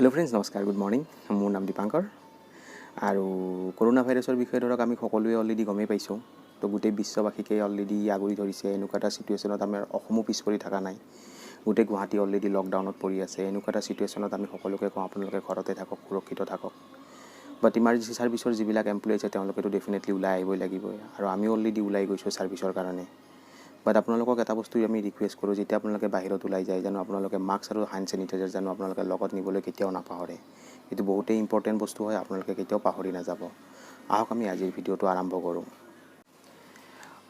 hello friends नमस्कार good morning मोर नाम दीपांकर और कोरोना भाइरसर विषय धरक आम सकलोए अलरेडी गमेই पाइছোঁ तो गोटे विश्ववासीके अलरेडी आगुरी धरिছে এনেকুৱা এটা सिटुएशনত आम অসমো পিছ পৰি থকা নাই গোটেই গুৱাহাটী অলৰেডি লকডাউনত পৰি আছে এনেকুৱা এটা सिटुएशনত আমি সকলোকে কওঁ আপোনালোকে ঘৰতে থাকক সুৰক্ষিত থাকক বাট ইমাৰ্জেঞ্চি সাৰ্ভিসৰ যিবিলাক এমপ্লয়ি আছে তেওঁলোকেতো ডেফিনেটলি ওলাই আহিবই লাগিব আৰু আমি অলৰেডি ওলাই গৈছোঁ সাৰ্ভিসৰ কাৰণে বাট আপোনালোকক এটা বস্তু আমি ৰিকুৱেষ্ট কৰোঁ যেতিয়া আপোনালোকে বাহিৰত ওলাই যায় জানো আপোনালোকে মাস্ক আৰু হ্যান্ড স্যানিটাইজাৰ জানো আপোনালোকে লগত নিবলৈ কেতিয়াও নাপাহৰে এটো বহুতেই ইম্পৰ্টেন্ট বস্তু হয় আপোনালোকে কেতিয়াও পাহৰি নাযাব আহক আমি আজিৰ ভিডিঅ'টো আৰম্ভ কৰোঁ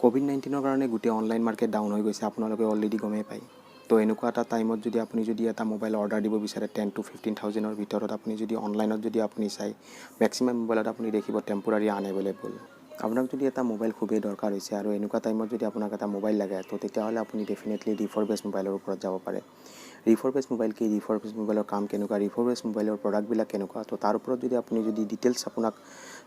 কোভিড-19 ৰ কাৰণে গোটেই অনলাইন মাৰ্কেট ডাউন হৈ গৈছে আপোনালোকে অলৰেডি গমেই পায় তো এনেকুৱা এটা টাইমত যদি আপুনি যদি এটা মোবাইল অৰ্ডাৰ দিব বিচাৰে 10 to 15000 ৰ ভিতৰত আপুনি যদি অনলাইনত যদি আপুনি চাই ম্যাক্সিমাম মোবাইলত আপুনি দেখিব টেম্পোৰাৰি আনএভেইলেবল আপোনাক যদি এটা মোবাইল খুবেই দৰকাৰ হৈছে আৰু এনেকুৱা টাইমত যদি আপোনাক এটা মোবাইল লাগে তো তেতিয়াহ'লে আপুনি ডেফিনেটলি রিফারবিশড মোবাইলৰ ওপৰত যাব পাৰে ৰিফাৰবিশড মোবাইল কি ৰিফাৰবিশড মোবাইলৰ কাম কেনেকুৱা ৰিফাৰবিশড মোবাইলৰ প্ৰডাক্টবিলাক কেনেকুৱা তো তাৰ ওপৰত যদি আপুনি যদি ডিটেইলছ আপোনাক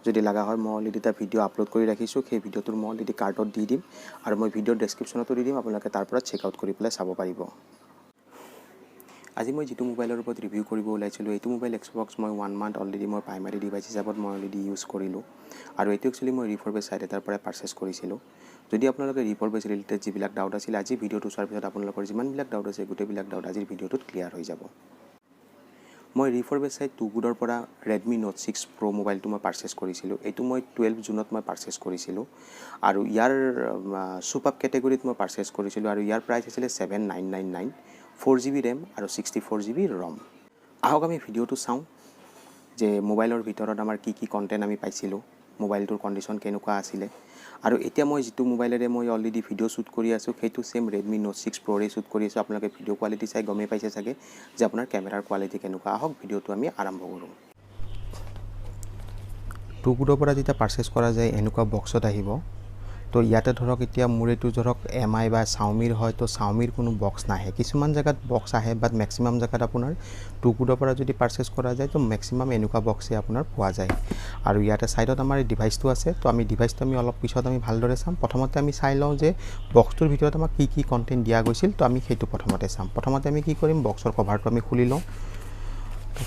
যদি লাগা হয় মই অলৰেডি এটা ভিডিঅ' আপলোড কৰি ৰাখিছোঁ সেই ভিডিঅ'টোৰ মই অলৰেডি কাৰ্ডত দি দিম আৰু মই ভিডিঅ'ৰ ডেছক্ৰিপশ্যনতো দি দিম আপোনালোকে তাৰ পৰা চেক আউট কৰি পেলাই চাব পাৰিব আজি মই যেটো মোবাইলৰ ওপৰত ৰিভিউ কৰিব ওলাইছিলোঁ এইটো মোবাইল এক্সবক্স মই 1 মান্থ অলৰেডি মই প্ৰাইমাৰী ডিভাইস হিচাপত মই অলৰেডি ইউজ কৰিলোঁ আৰু এইটো একচুয়ালি মই ৰিফাৰবিশড সাইট এটাৰ পৰা পাৰচেজ কৰিছিলোঁ যদি আপোনালোকে ৰিফাৰবিশড ৰিলেটেড যিবিলাক ডাউট আছিল আজি ভিডিঅ'টো চোৱাৰ পিছত আপোনালোকৰ যিমানবিলাক ডাউট আছে গোটেইবিলাক ডাউট আজিৰ ভিডিঅ'টোত ক্লিয়াৰ হৈ যাব মই ৰিফাৰবিশড সাইট 2 গুডৰ পৰা Redmi Note 6 Pro মোবাইলটো মই পাৰচেজ কৰিছিলোঁ এইটো মই 12 জুনত মই পাৰচেজ কৰিছিলোঁ আৰু ইয়াৰ সুপাৰ কেটেগৰীত মই পাৰচেজ কৰিছিলোঁ আৰু ইয়াৰ প্ৰাইস আছিল 7999 4GB RAM আৰু 64GB ROM আহক আমি ভিডিঅ'টো চাওঁ যে মোবাইলৰ ভিতৰত আমাৰ কি কন্টেন্ট আমি পাইছিলোঁ মোবাইলটোৰ কন্ডিশন কেনেকুৱা আছিল আৰু এতিয়া মই যেটো মোবাইলেৰে মই অলৰেডি ভিডিঅ' শুট কৰি আছো সেইটো সেম Redmi Note 6 Pro ৰে শুট কৰি আছো আপোনালোকে ভিডিঅ' কোৱালিটি চাই গমে পাইছে চাগে যে আপোনাৰ কেমেৰাৰ কোৱালিটি কেনেকুৱা আহক ভিডিঅ'টো আমি আৰম্ভ কৰোঁ টুকুৰৰ পৰা যেতিয়া পাৰচেজ কৰা যায় এনেকুৱা বক্সত আহিব তো ইয়াতে ধৰক এতিয়া মোৰ এটো ধৰক MI বা Xiaomi হয় তো Xiaomi কোনো বক্স নাহে কিছুমান জায়গাত বক্স আহে বাট ম্যাক্সিমাম জায়গাত আপোনাৰ টুকুৰৰ পৰা যদি পাৰচেজ কৰা যায় তো ম্যাক্সিমাম এনেকুৱা বক্সে আপোনাৰ পোৱা যায় আৰু ইয়াতে সাইডত আমাৰ ডিভাইসটো আছে তো আমি ডিভাইসটো আমি অলপ পিছত আমি ভালদৰে চাম প্ৰথমতে আমি চাই লওঁ যে বক্সটোৰ ভিতৰত আমাক কি কন্টেন্ট দিয়া গৈছিল তো আমি সেইটো প্ৰথমতে চাম প্ৰথমতে আমি কি কৰিম বক্সৰ কভাৰটো আমি খুলি লওঁ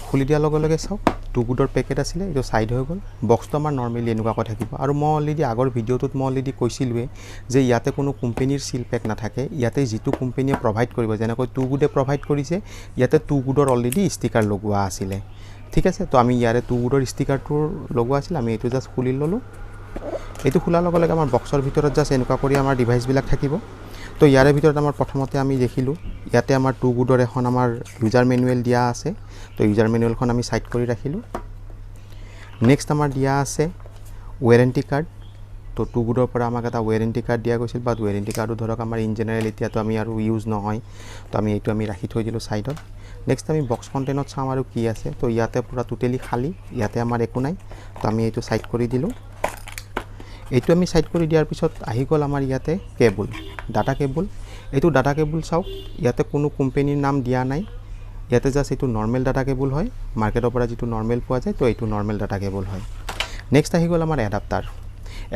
খুলি দিয়াৰ লগে লগে চাওক টুকুডৰ পেকেট আছিল এইটো সাইড হৈ গ'ল বক্সটো আমাৰ নৰমালি এনেকুৱাকৈ থাকিব আৰু মই অলৰেডি আগৰ ভিডিঅ'টোত মই অলৰেডি কৈছিলৱে যে ইয়াতে কোনো কোম্পানীৰ সিল পেক নাথাকে ইয়াতে যেটো কোম্পানীয়ে প্ৰভাইড কৰিব যেনেকৈ টুকুডে প্ৰভাইড কৰিছে ইয়াতে টুকুডৰ অলৰেডি ষ্টিকাৰ লগোৱা আছিল ঠিক আছে তো আমি ইয়াৰে টুকুডৰ ষ্টিকাৰটো লগোৱা আছিল আমি এটো জাস্ট খুলি ললো এটো খোলাৰ লগে লগে আমাৰ বক্সৰ ভিতৰত জাস্ট এনেকুৱা কৰি আমাৰ ডিভাইস বিলাক থাকিব তো ইয়াৰে ভিতৰত আমাৰ প্ৰথমতে আমি দেখিলো ইয়াতে আমাৰ টুকুডৰ এখন আমাৰ ইউজাৰ মেনুৱেল দিয়া আছে তো ইউজাৰ মেনুৱেলখন আমি সাইড কৰি ৰাখিলো নেক্সট আমাৰ দিয়া আছে ওয়াৰেন্টি কাৰ্ড তো টুকুডৰ পৰা আমাক এটা ওয়াৰেন্টি কাৰ্ড দিয়া গৈছিল বাট ওয়াৰেন্টি কাৰ্ডটো ধৰক আমাৰ ইন জেনাৰেল এতিয়া তো আমি আৰু ইউজ নহয় তো আমি এইটো আমি ৰাখি থৈ দিলো সাইডত নেক্সট আমি বক্স কন্টেইনত চাম আৰু কি আছে তো ইয়াতে পুৰা টোটালি খালি ইয়াতে আমাৰ একো নাই তো আমি এইটো সাইড কৰি দিলো এইটো আমি সাইড কৰি দিয়াৰ পিছত আহি গল আমাৰ ইয়াতে কেবল ডাটা কেবল এইটো ডাটা কেবল চাওক ইয়াতে কোনো কোম্পানীৰ নাম দিয়া নাই ইয়াতে জাস্ট এইটো নৰমাল ডাটা কেবল হয় মাৰ্কেটৰ পৰা যেটো নৰমাল পোৱা যায় তো এইটো নৰমাল ডাটা কেবল হয় নেক্সট আহি গল আমাৰ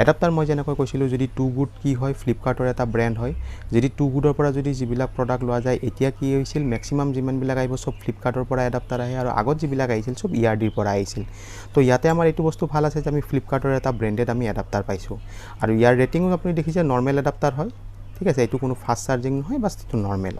এডাপ্টাৰ মই যেনেকৈ কৈছিলো যদি টু গুড কি হয় ফ্লিপকাৰ্টৰ এটা ব্ৰ্যান্ড হয় যদি টু গুডৰ পৰা যদি যিবিলাক প্ৰডাক্ট লোৱা যায় এতিয়া কি হৈছিল ম্যাক্সিমাম যিমান বিলাক আহিব সব ফ্লিপকাৰ্টৰ পৰা এডাপ্টাৰ আহে আৰু আগত যিবিলাক আহিছিল সব ইয়াৰডিৰ পৰা আহিছিল তো ইয়াতে আমাৰ এইটো বস্তু ভাল আছে যে আমি ফ্লিপকাৰ্টৰ এটা ব্ৰ্যান্ডেড আমি এডাপ্টাৰ পাইছো আৰু ইয়াৰ ৰেটিংও আপুনি দেখিছে নৰমাল এডাপ্টাৰ হয় ঠিক আছে এইটো কোনো ফাস্ট চাৰ্জিং নহয় বাস এইটো নৰমাল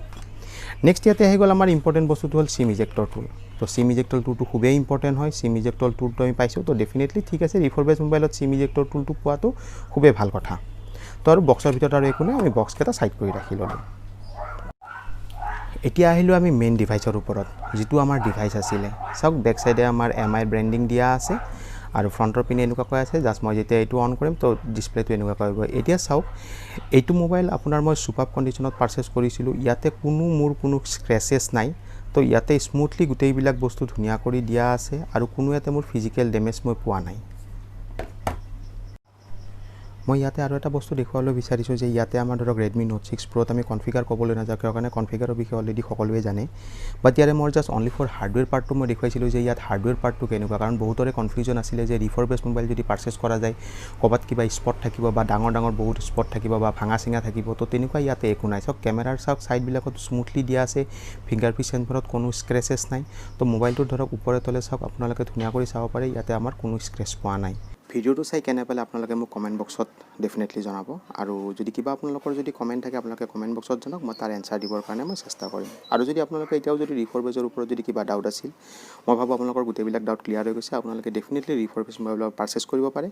নেক্সট ইয়াতে আহি গল আমাৰ ইম্পৰ্টেন্ট বস্তুটো হল সিম ইজেক্টৰ টুল তো সিম ইজেক্টৰ টুলটো খুবেই ইম্পৰ্টেন্ট হয় সিম ইজেক্টৰ টুলটো আমি পাইছো তো ডেফিনেটলি ঠিক আছে ৰিফাৰবিশড মোবাইলত সিম ইজেক্টৰ টুলটো পোৱাটো খুবেই ভাল কথা তো আৰু বক্সৰ ভিতৰত আৰু একো নাই আমি বক্স কেটা সাইড কৰি ৰাখি ললো এতিয়া আহিলো আমি মেইন ডিভাইসৰ ওপৰত যেটো আমাৰ ডিভাইস আছিল চাওক বেক সাইডে আমাৰ MI ব্ৰ্যান্ডিং দিয়া আছে আৰু ফ্ৰণ্টৰ পিনে এনেকুৱা কৈ আছে জাস্ট মই যেতিয়া এইটো অন কৰিম তো ডিসপ্লেটো এনেকুৱা কৰিব এতিয়া চাওক এইটো মোবাইল আপোনাৰ মই সুপাৰ কন্ডিশনত পাৰচেজ কৰিছিলো ইয়াতে কোনো স্ক্ৰেচেছ নাই তো ইয়াতে স্মুথলি গোটেইবিলাক বস্তু ধুনিয়া কৰি দিয়া আছে আৰু কোনো ইয়াতে মোৰ ফিজিক্যাল ড্যামেজ মই পোৱা নাই মই ইয়াতে আৰু এটা বস্তু দেখুৱাবলৈ বিচাৰিছোঁ যে ইয়াতে আমাৰ ধৰক Redmi Note 6 Proত আমি কনফিগাৰ ক'বলৈ নাযাওঁ কিয় কাৰণে কনফিগাৰৰ বিষয়ে অলৰেডি সকলোৱে জানে বাট ইয়াৰে মই জাষ্ট অনলি ফৰ হাৰ্ডৱেৰ পাৰ্টটো মই দেখুৱাইছিলোঁ যে ইয়াত হাৰ্ডৱেৰ পাৰ্টটো কেনেকুৱা কাৰণ বহুতৰে কনফিউজন আছিলে যে ৰিফাৰবেছড মোবাইল যদি পাৰ্চেছ কৰা যায় ক'ৰবাত কিবা স্পট থাকিব বা ডাঙৰ ডাঙৰ বহুত স্পট থাকিব বা ভাঙা চিঙা থাকিব তো তেনেকুৱা ইয়াতে একো নাই চাওক কেমেৰাৰ চাওক ছাইডবিলাকত স্মুথলি দিয়া আছে ফিংগাৰপ্ৰিণ্ট চেন্সৰত কোনো স্ক্ৰেচেছ নাই তো মোবাইলটো ধৰক ওপৰে তলে চাওক আপোনালোকে ধুনীয়া কৰি চাব পাৰে ইয়াতে আমাৰ কোনো স্ক্ৰেচ পোৱা নাই ভিডিঅ'টো চাই কেনে পালে আপোনালোকে মোক কমেণ্ট বক্সত ডেফিনেটলি জনাব আৰু যদি কিবা আপোনালোকৰ যদি কমেণ্ট থাকে আপোনালোকে কমেণ্ট বক্সত জনাওক মই তাৰ এনচাৰ দিবৰ কাৰণে মই চেষ্টা কৰিম আৰু যদি আপোনালোকে এতিয়াও যদি ৰিফাৰবেছৰ ওপৰত যদি কিবা ডাউট আছিল মই ভাবোঁ আপোনালোকৰ গোটেইবিলাক ডাউট ক্লিয়াৰ হৈ গৈছে আপোনালোকে ডেফিনেটলি ৰিফাৰবেছ মোবাইল পাৰ্চেছ কৰিব পাৰে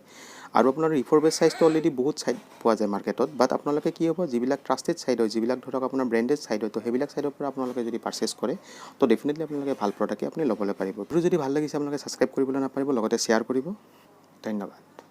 আৰু আপোনাৰ ৰিফাৰবেছ চাইজটো অলৰেডি বহুত চাইড পোৱা যায় মাৰ্কেটত বাট আপোনালোকে কি হ'ব যিবিলাক ট্ৰাষ্টেড চাইড হয় যিবিলাক ধৰক আপোনাৰ ব্ৰেণ্ডেড চাইড হয় তো সেইবিলাক চাইডৰ পৰা আপোনালোকে যদি পাৰ্চেছ কৰে তো ডেফিনেটলি আপোনালোকে ভাল প্ৰডাক্টে আপুনি ল'বলৈ পাৰিব আৰু যদি ভাল লাগিছে আপোনালোকে ছাবস্ক্ৰাইব কৰিবলৈ নাপাৰিব লগতে শ্বেয়াৰ কৰিব ধন্যবাদ